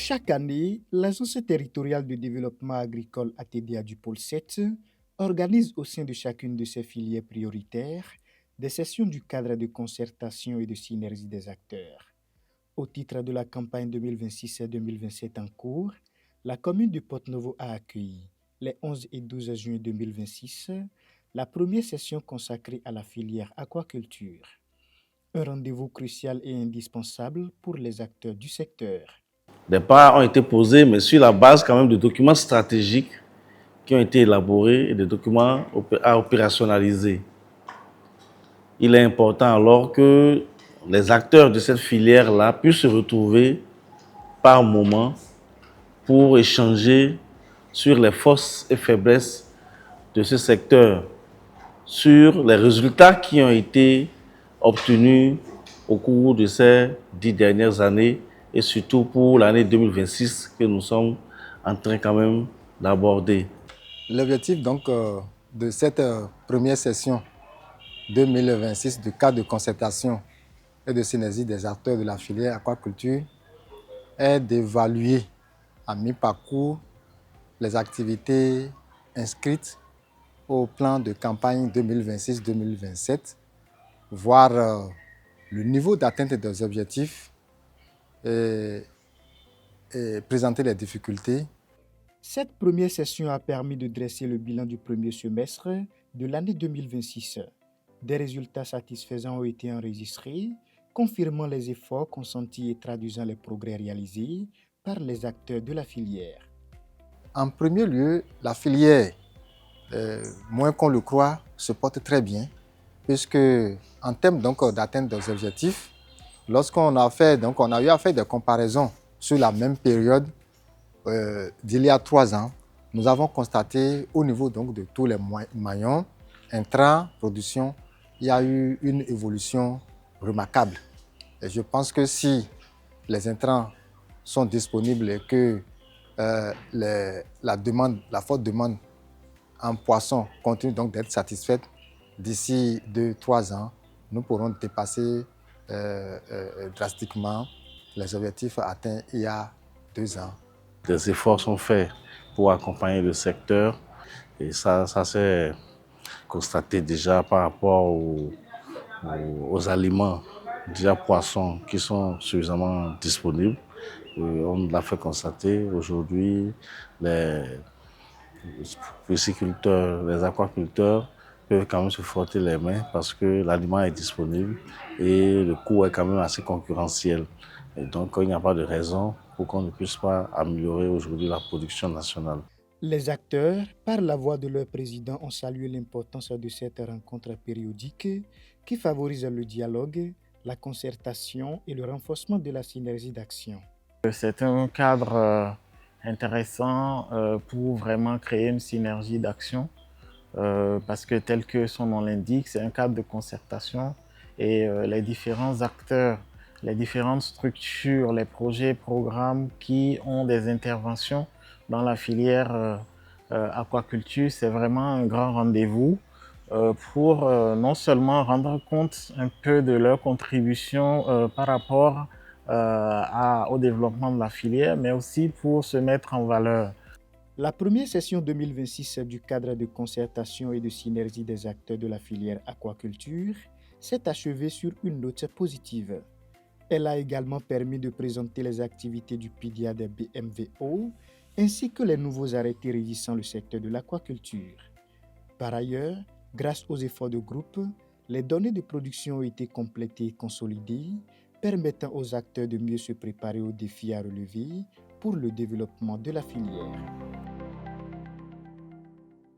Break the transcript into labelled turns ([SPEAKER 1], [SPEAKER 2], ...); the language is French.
[SPEAKER 1] Chaque année, l'Agence territoriale de développement agricole ATDA du pôle 7 organise au sein de chacune de ses filières prioritaires des sessions du cadre de concertation et de synergie des acteurs. Au titre de la campagne 2026-2027 en cours, la commune de Porto-Novo a accueilli, les 11 et 12 juin 2026, la première session consacrée à la filière aquaculture. Un rendez-vous crucial et indispensable pour les acteurs du secteur.
[SPEAKER 2] Des pas ont été posés, mais sur la base quand même de documents stratégiques qui ont été élaborés et des documents à opérationnaliser. Il est important alors que les acteurs de cette filière-là puissent se retrouver par moment pour échanger sur les forces et faiblesses de ce secteur, sur les résultats qui ont été obtenus au cours de ces 10 dernières années et surtout pour l'année 2026 que nous sommes en train quand même d'aborder.
[SPEAKER 3] L'objectif donc de cette première session 2026 du cadre de concertation et de synergie des acteurs de la filière aquaculture est d'évaluer à mi-parcours les activités inscrites au plan de campagne 2026-2027, voir le niveau d'atteinte des objectifs et présenter les difficultés.
[SPEAKER 1] Cette première session a permis de dresser le bilan du premier semestre de l'année 2026. Des résultats satisfaisants ont été enregistrés, confirmant les efforts consentis et traduisant les progrès réalisés par les acteurs de la filière.
[SPEAKER 3] En premier lieu, la filière, moins qu'on le croit, se porte très bien, puisque en termes d'atteinte des objectifs, lorsqu'on a fait, on a eu à faire des comparaisons sur la même période d'il y a 3 ans, nous avons constaté au niveau de tous les maillons, intrants, production, il y a eu une évolution remarquable. Et je pense que si les intrants sont disponibles et que la forte demande en poisson continue donc d'être satisfaite, d'ici 2-3 ans, nous pourrons dépasser drastiquement les objectifs atteints il y a 2 ans.
[SPEAKER 2] Des efforts sont faits pour accompagner le secteur et ça s'est constaté déjà par rapport aux aliments déjà poissons qui sont suffisamment disponibles. Et on l'a fait constater aujourd'hui, les pisciculteurs, les aquaculteurs peuvent quand même se frotter les mains parce que l'aliment est disponible et le coût est quand même assez concurrentiel. Et donc, il n'y a pas de raison pour qu'on ne puisse pas améliorer aujourd'hui la production nationale.
[SPEAKER 1] Les acteurs, par la voix de leur président, ont salué l'importance de cette rencontre périodique qui favorise le dialogue, la concertation et le renforcement de la synergie d'action.
[SPEAKER 4] C'est un cadre intéressant pour vraiment créer une synergie d'action parce que tel que son nom l'indique, c'est un cadre de concertation et les différents acteurs, les différentes structures, les projets, programmes qui ont des interventions dans la filière aquaculture, c'est vraiment un grand rendez-vous pour non seulement rendre compte un peu de leur contribution par rapport au développement de la filière, mais aussi pour se mettre en valeur.
[SPEAKER 1] La première session 2026 du cadre de concertation et de synergie des acteurs de la filière aquaculture s'est achevée sur une note positive. Elle a également permis de présenter les activités du PIDIA des BMVO ainsi que les nouveaux arrêtés régissant le secteur de l'aquaculture. Par ailleurs, grâce aux efforts de groupe, les données de production ont été complétées et consolidées, permettant aux acteurs de mieux se préparer aux défis à relever pour le développement de la filière.